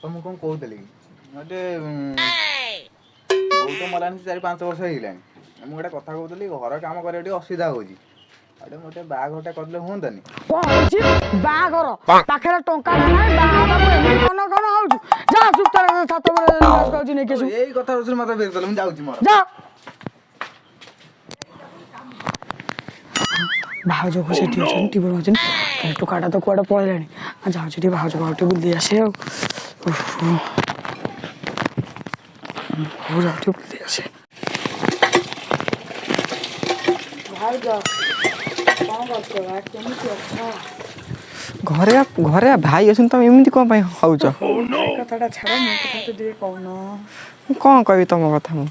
ମୁଁ କଣ କହୁଥିଲି ଗୋଟେ ବୋଉ ତ ମଲାଣି 4-5 ବର୍ଷ ହେଇଗଲାଣି। ମୁଁ ଗୋଟେ କଥା କହୁଥିଲି ଘର କାମ କରିବା ଟିକେ ଅସୁବିଧା ହଉଛି। ଆଉ ଗୋଟେ ବାହାଘରଟା କରିଲେ ହୁଅନ୍ତାନି? କଣ ହଉଛି ବାହାଘର ପାଖରେ ଟଙ୍କା ନାହିଁ ବାହାଘର ଏମିତି କଣ ହଉଛୁ ଯା ଚୁପଚାପ ଛାତ ଉପରେ ଖାଉଛି ନେଇକି ଆସିବୁ। ଏଇ କଥା ମତେ ବେର କଲେ ମୁଁ ଯାଉଛି ମୋର। ଯା ଭାଉଜ ସେଠି ଅଛନ୍ତି ଟିଭି ଅଛନ୍ତି ଟୋକାଟା ତ କୁଆଡେ ପଳେଇଲାଣି। ଯାଉଛି ଟିକେ ଭାଉଜ ଟିକେ ବୁଲି ଆସେ ଆଉ ଯାଉଛି ବୁଲି ଆସେ। ଭାଉଜ କଣ କରୁଛ ବା କେମିତି ଅଛ? ଘରେ ଘରେ ଭାଇ ଅଛନ୍ତି ତମେ ଏମିତି କଣ ପାଇଁ ହଉଛ? ଭାଇ କଥାଟା ଛାଡ ମୋ କଥା ତ ଟିକେ କହୁନ। ମୁଁ କଣ କହିବି ତମ କଥା? ମୁଁ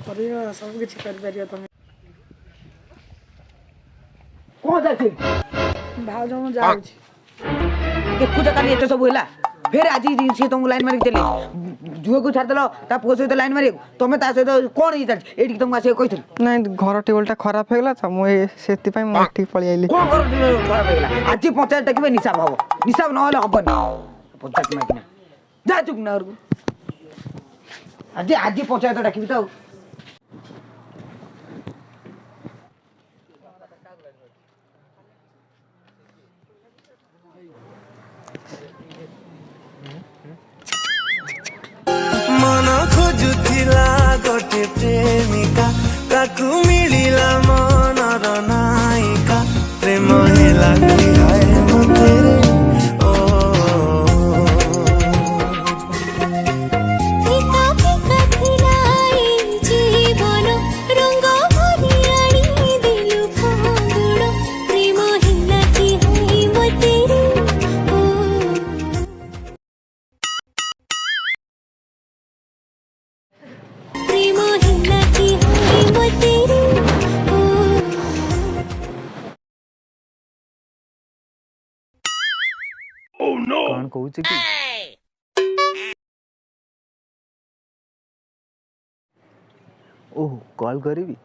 କରିବ ସବୁ କିଛି କରିପାରିବ ତମେ। କଣ ଯାଉଛି ଭାଉଜ ମୁଁ ଯାଉଛି। ଦେଖୁଛ କାଲି ଏତେ ସବୁ ହେଲା ଫେର ଆଜି ସିଏ ତମକୁ ଲାଇନ ମାରିକି ଦେଲେ ଝୁଅକୁ ଛାଡ଼ିଦେଲ ତା ପୁଅ ସହିତ ଲାଇନ ମାରିବାକୁ ତମେ ତା ସହିତ କଣ ହେଇ ଚାଲିଛି ଏଇଠିକି ତମକୁ ଆସିବାକୁ କହିଥିଲି। ନାଇଁ ଘର ଟେବୁଲଟା ଖରାପ ହେଇଗଲା ତ ମୁଁ ସେଥିପାଇଁ ମୁଁ ଏଠିକି ପଳେଇ ଆଇଲି। କଣ ଘର ଖରାପ ହେଇଗଲା ଆଜି ପଞ୍ଚାୟତ ଡାକିବେ ନିଶାବ ହବ ନିଶାବ ନହେଲେ ହବନି ପଞ୍ଚାୟତ ମାଗିନା ଯା ଚୁପ ନା ଘରକୁ ଆଜି ପଞ୍ଚାୟତ ଡାକିବି ତ ଆଉ। मन खोजुला गोटे प्रेमिका ताकू मिलिला मनर नायिका प्रेम हेला मते ओ जीवन रंग भरियाणी दिलु फागुण प्रेम हेला कि है मते କଣ କହୁଛି କି? ଓହୋ କଲ୍ କରିବି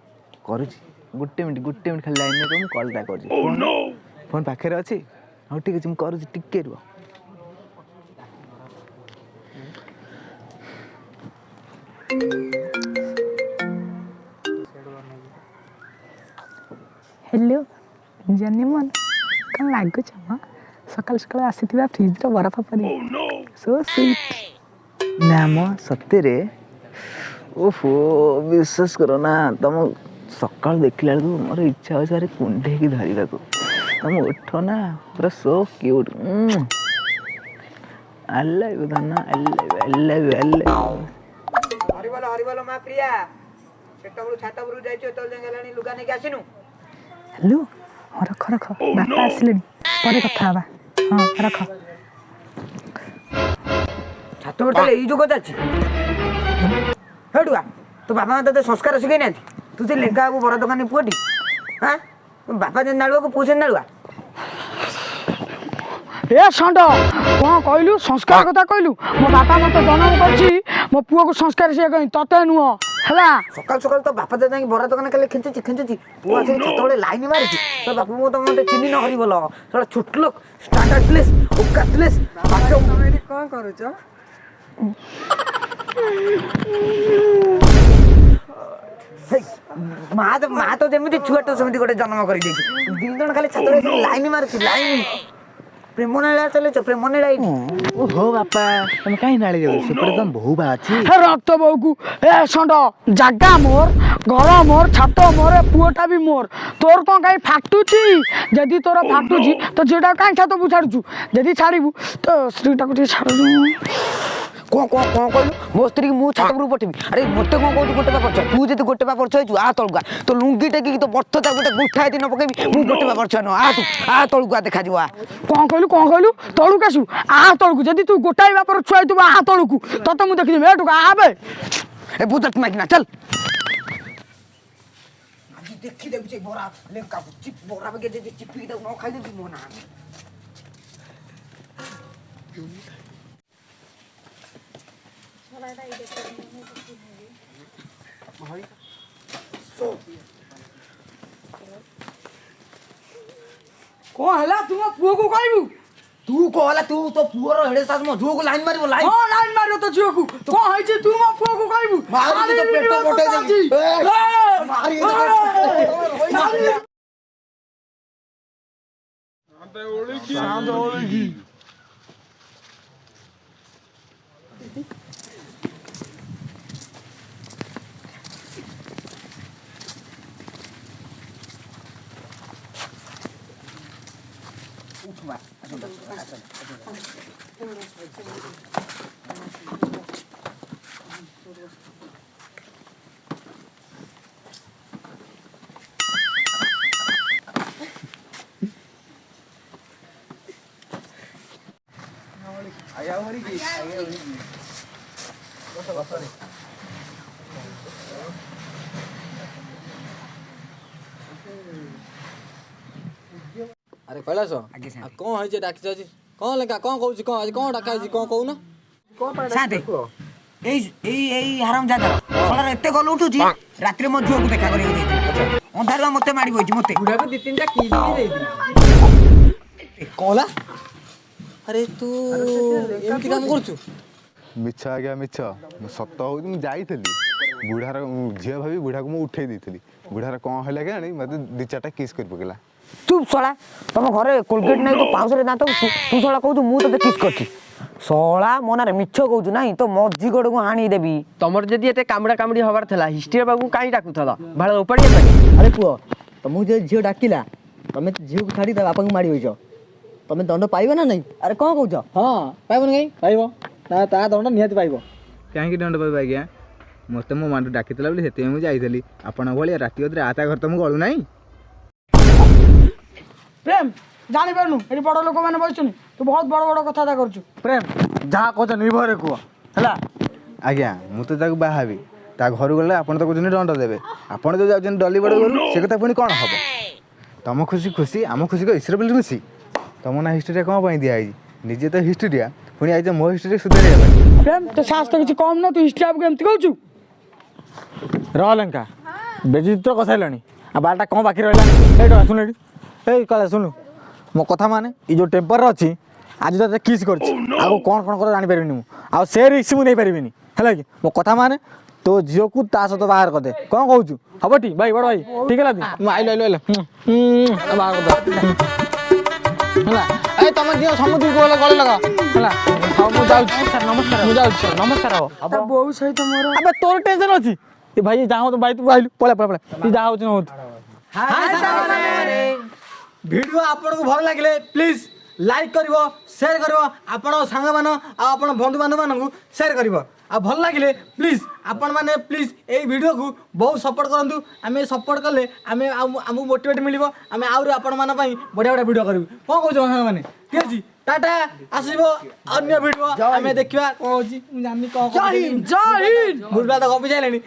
କରୁଛି ଗୋଟେ ମିନିଟ୍ ଖାଲି ଲାଇନରେ ମୁଁ କଲ୍ଟା କରୁଛି। ଫୋନ୍ ପାଖରେ ଅଛି। ହଉ ଠିକ୍ ଅଛି ମୁଁ କରୁଛି ଟିକେ ରୁହ। ହ୍ୟାଲୋ ଜାନିମନ କଣ ଲାଗୁଛ ମ ସକାଳୁ ସକାଳୁ ଆସିଥିବା ଫ୍ରିଜର ବରଫ ପରି ସୋ ସୁଇଟ୍। ନା ମ ସତରେ ଓହୋ ବିଶ୍ୱାସ କର ନା ତମ ସକାଳୁ ଦେଖିଲା ବେଳକୁ ମୋର ଇଚ୍ଛା ହେଉଛି ଆରେ କୁଣ୍ଢେଇକି ଧରିବାକୁ। ତମ ଓଠ ନା ପୁରା so cute. I love you ଧନ ଆଇ ଲଭ୍ ୟୁ। ହରିବଲ ମା ପ୍ରିୟା ସେତେବେଳୁ ଛାତ ଉପରକୁ ଯାଇଛୁ ଏତେବେଳେ ଯାଇ ହେଲାଣି ଲୁଗା ନେଇକି ଆସିନୁ। ହ୍ୟାଲୋ ହଁ ରଖ ବାପା ଆସିଲେଣି ପରେ କଥା ହବା। ହଁ ରଖ। ଛାତ ଉପରେ ତାହେଲେ ଏଇ ଯୁଗ ଚାଲିଛି ହେଉଟୁଆ ତୋ ବାପା ମା ତୋତେ ସଂସ୍କାର ଶିଖେଇନାହାନ୍ତି। ତୁ ସେ ଲେଙ୍କା ବାବୁ ବରା ଦୋକାନୀ ପୁଅଟି ହାଁ ବାପା ଯେମିତି ନାଳୁଆକୁ ପୁଅ ସେମିତି ନାଳୁଆ। ଏ ଷଣ୍ଢ କଣ କହିଲୁ ସଂସ୍କାର କଥା କହିଲୁ। ମୋ ବାପା ମତେ ଜନ୍ମ କରିଛି ମୋ ପୁଅକୁ ସଂସ୍କାର ଶିଖେଇ ତତେ ନୁହଁ ହେଲା। ସକାଳୁ ସକାଳୁ ତ ବାପା ତ ଯାଇକି ବରା ଦୋକାନ କାଲି ଖେଞ୍ଚୁଛି ପୁଅ ଆସିକି ଛାତବେଳେ ଲାଇନ ମାରୁଛି। ତ ବାପା ମୁଁ ମତେ ଚିହ୍ନି ନ ହରିବଲ ସେଟା ଛୋଟ ଲୋକ ଷ୍ଟାଣ୍ଡାର୍ଡଲେସ୍ ଓକାତଲେସ୍। ତମେ ଏଠି କଣ କରୁଛ? ମା ତ ଯେମିତି ଛୁଆଟା ସେମିତି ଗୋଟେ ଜନ୍ମ କରିଦେଇଛି। 2 ଜଣ ଖାଲି ଛାତବେଳେ ଲାଇନ ମାରୁଛି ଲାଇନ। ପ୍ରେମ ନୀଳା ଚାଲିଛ ପ୍ରେମ ନୀଳା ଏଇଠି। ଓହୋ ବାପା ତମେ କାହିଁ ନାଳି ଯାଉଛ ସେପଟେ ତମ ବୋହୂ ବା ଅଛି। ରକ୍ତ ବୋଉକୁ ଏ ଷଣ୍ଢ ଜାଗା ମୋର ଘର ମୋର ଛାତ ମୋର ପୁଅଟା ବି ମୋର। ତୋର କଣ କାହିଁ ଫାଟୁଛି? ଯଦି ତୋର ଫାଟୁଛି ତ ଝିଅଟାକୁ କାହିଁ ଛାତକୁ ଛାଡୁଛୁ? ଯଦି ଛାଡ଼ିବୁ ତ ସ୍ତ୍ରୀଟାକୁ ଟିକେ ଛାଡୁଛୁ। କଣ କହିଲୁ ମୋ ସ୍ତ୍ରୀକି ମୁଁ ଛାତ ଉପରକୁ ପଠେଇବି? ଆରେ ମତେ କଣ କହୁଛୁ ଗୋଟେ ପା ପରିଚୟ? ତୁ ଯଦି ଗୋଟେ ପା ପରିଚୟ ହେଇଛୁ ଆ ତଳକୁ ଆ ତୋ ଲୁଙ୍ଗି ଟେକିକି ତୋ ବର୍ତ୍ତଟା ଗୋଟେ ଗୁଠା ଏଠି ନ ପକେଇବି ମୁଁ ଗୋଟେ ପା ପରିଚୟ ନୁହଁ। ଆ ତଳକୁ ଆ ଦେଖାଯିବ ଆ। କଣ କହିଲୁ ତଳକୁ ଆସିବୁ ଆ ତଳକୁ। ଯଦି ତୁ ଗୋଟାଏ ବାପର ଛୁଆ ହେଇଥିବୁ ଆ ତଳକୁ ତତେ ମୁଁ ଦେଖିଦେବି। ଏଠୁ ଆବେ ଏ ବୁଝ ମାଗିନା ଚାଲ ଆଜି ଦେଖିଦେବି ସେ ବରା ଲେଙ୍କା ବରା ବେগে ଯଦି ଚିପିକି ତାକୁ ନ ଖାଇଦେବି ମୋ ନା କଣ ହେଲା ତୁ ମୋ ପୁଅକୁ କହିବୁ? ତୁ କହଲା ତୁ ତୋ ପୁଅର ହେଡେ ସାସ ମୋ ଝୁଅକୁ ଲାଇନ ମାରିବ ଲାଇନ ହଁ ଲାଇନ ମାରିବ ତ ଝିଅକୁ କଣ ହେଇଛି ତୁ ମୋ ପୁଅକୁ କହିବୁ ମାରିକି ତ ପେଟ ଫଟେଇ ଦେବି। ଆରେ କୈଳାସ କଣ ହେଇଛି ଡାକିଛ ଆଜି କଣ ଲେଖା କଣ କହୁଛି କଣ ଆଜି କଣ ଡାକା ହେଇଛି କଣ କହୁନ ସାତେ ଏଇ ଏଇ ଏଇ ହାରାମ ଜାଗାର ଶଳାର ଏତେ ଗଲ ଉଠୁଛି ରାତିରେ ମୋ ଝୁଅକୁ ଦେଖା କରିବାକୁ ଯାଇଥିଲି ଅନ୍ଧାରୁଆ ମତେ ମାଡ଼ି ବଇଛି ମତେ ବୁଢାକୁ 2-3ଟା କିସ୍ ବି ଦେଇଥିଲି କଣ ହେଲା ଆରେ ତୁ ଏମିତି କାମ କରୁଛୁ ମିଛ ଆଜ୍ଞା ମିଛ ମୁଁ ସତ ହଉଛି ମୁଁ ଯାଇଥିଲି ବୁଢ଼ାର ଝିଅ ଭାବି ବୁଢ଼ାକୁ ମୁଁ ଉଠେଇ ଦେଇଥିଲି ବୁଢ଼ାର କ'ଣ ହେଲା କେଜାଣି ମୋତେ 2-4ଟା କିସ୍ କରି ପକେଇଲା ଚୁପ୍ ଶଳା ତମ ଘରେ କୋଲଗେଟ୍ ନାହିଁ ତୁ ପାଉଁଶରେ ଦାନ୍ତ ତୁ ଶଳା କହୁଛୁ ମୁଁ ତତେ କିସ୍ କରିଛି ଶଳା ମୋ ନାଁରେ ମିଛ କହୁଛୁ ନାହିଁ ତ ମଝି ଗୋଡ଼କୁ ହାଣି ଦେବି ତମର ଯଦି ଏତେ କାମୁଡ଼ା କାମୁଡ଼ି ହବାର ଥିଲା ହିଷ୍ଟ୍ରି ବାବୁଙ୍କୁ କାହିଁ ଡାକୁଥିଲ ଭାಳ ଉପାଡ଼ିବା ପାଇଁ ଆରେ ପୁଅ ତମକୁ ଯଦି ଝିଅ ଡାକିଲା ତମେ ଝିଅକୁ ଛାଡ଼ି ତା ବାପାଙ୍କୁ ମାଡ଼ି ବଇଛ ତମେ ଦଣ୍ଡ ପାଇବ ନା ନାହିଁ ଆରେ କ'ଣ କହୁଛ ହଁ ପାଇବନି କାହିଁ ପାଇବ ତା ଦଣ୍ଡ ନିହାତି ପାଇବ କାହିଁକି ଦଣ୍ଡ ପାଇବ ଆଜ୍ଞା ମୋତେ ମୋ ମାଣ୍ଡୁ ଡାକିଥିଲା ବୋଲି ସେଥିପାଇଁ ମୁଁ ଯାଇଥିଲି ଆପଣଙ୍କ ଭଳିଆ ରାତି ଅଧରେ ତା ଘର ତ ମୁଁ ଗଳୁ ନାହିଁ ପ୍ରେମ ଜାଣିପାରୁନୁ ଏଠି ବଡ଼ ଲୋକମାନେ ବସିଛନ୍ତି ତୁ ବହୁତ ବଡ଼ ବଡ଼ କଥାବାର୍ତ୍ତା କରୁଛୁ ପ୍ରେମ ଯାହା କହୁଛ ନିର୍ଭୟରେ କୁହ ହେଲା ଆଜ୍ଞା ମୁଁ ତ ତାକୁ ବାହା ହେବି ତା ଘରୁ ଗଲେ ଆପଣ ତ କହୁଛନ୍ତି ଦଣ୍ଡ ଦେବେ ଆପଣ ଯଦି ଯାଉଛନ୍ତି ଡଲି ବଡ଼ ଘରୁ ସେ କଥା ପୁଣି କ'ଣ ହେବ ତମ ଖୁସି ଖୁସି ଆମ ଖୁସି ଈଶ୍ୱର ବୋଲି ଖୁସି ତମ ନା ହିଷ୍ଟ୍ରିଟା କ'ଣ ପାଇଁ ଦିଆହେଇଛି ନିଜେ ତ ହିଷ୍ଟ୍ରିଆ ପୁଣି ଆଇଛ ମୋ ହିଷ୍ଟ୍ରି ସୁଧାରିବା ପାଇଁ ପ୍ରେମ ତୋ ସାହସ ତ କିଛି କମ୍ ନା ତୁ ହିଷ୍ଟ୍ରି ବାବୁକୁ ଏମିତି କହୁଛୁ ରହ ଲଙ୍କା ବେଜିତ କସାଇଲାଣି ଆଉ ବାରଟା କ'ଣ ବାକି ରହିଲା ଏଇଟା ଶୁଣୁ ଏଠି ଏଇ କାଳେ ଶୁଣୁ ମୋ କଥା ମାନେ ଏଇ ଯେଉଁ ଟେମ୍ପରରେ ଅଛି ଆଜି ତତେ କିସ୍ କରିଛି ଆଉ କ'ଣ କର ଜାଣିପାରିବିନି ମୁଁ ଆଉ ସେ ରିକ୍ସ ମୁଁ ନେଇପାରିବିନି ହେଲା କି ମୋ କଥା ମାନେ ତୋ ଝିଅକୁ ତା ସହିତ ବାହାର କରିଦେ କ'ଣ କହୁଛୁ ହବ ଟି ଭାଇ ବଡ଼ ଭାଇ ଠିକ୍ ହେଲା ମୁଁ ଆଇଲ ବାହାର କରିଦେ ହେଲା ଏଇ ତମେ ଦିଅ ସମୁଦ୍ରକୁ ଗଲେ ଗଳେ ଲଗାଅ ହେଲା ହଉ ମୁଁ ଯାଉଛି ନମସ୍କାର ମୁଁ ଯାଉଛି ନମସ୍କାର ତା ବୋଉ ସହିତ ମୋର ଆବେ ତୋର ଟେନସନ୍ ଅଛି ଏ ଭାଇ ଯାହା ହଉ ଭାଇ ତୁ ଆଇଲୁ ପଳା ତୁ ଯାହା ହଉଛି ନ ହଉଛି ଭିଡ଼ିଓ ଆପଣଙ୍କୁ ଭଲ ଲାଗିଲେ ପ୍ଲିଜ୍ ଲାଇକ୍ କରିବ ସେୟାର କରିବ ଆପଣ ସାଙ୍ଗମାନ ଆଉ ଆପଣ ବନ୍ଧୁବାନ୍ଧବମାନଙ୍କୁ ସେୟାର କରିବ ଆଉ ଭଲ ଲାଗିଲେ ପ୍ଲିଜ୍ ଆପଣମାନେ ପ୍ଲିଜ୍ ଏଇ ଭିଡ଼ିଓକୁ ବହୁତ ସପୋର୍ଟ କରନ୍ତୁ ଆମେ ସପୋର୍ଟ କଲେ ଆମେ ଆମକୁ ମୋଟିଭେଟ୍ ମିଳିବ ଆମେ ଆହୁରି ଆପଣମାନଙ୍କ ପାଇଁ ବଢ଼ିଆ ବଢ଼ିଆ ଭିଡ଼ିଓ କରିବୁ କ'ଣ କହୁଛ ସାଙ୍ଗମାନେ ଠିକ୍ ଅଛି ଟାଟା ଆସିବ ଅନ୍ୟ ଭିଡ଼ିଓ ଆମେ ଦେଖିବା କ'ଣ ହେଉଛି ମୁଁ ଜାଣିନି କ'ଣ ଜୟ ହିନ୍ଦ ଭୁଲଭାଲ ତ ଗପି ଯାଇଲେଣି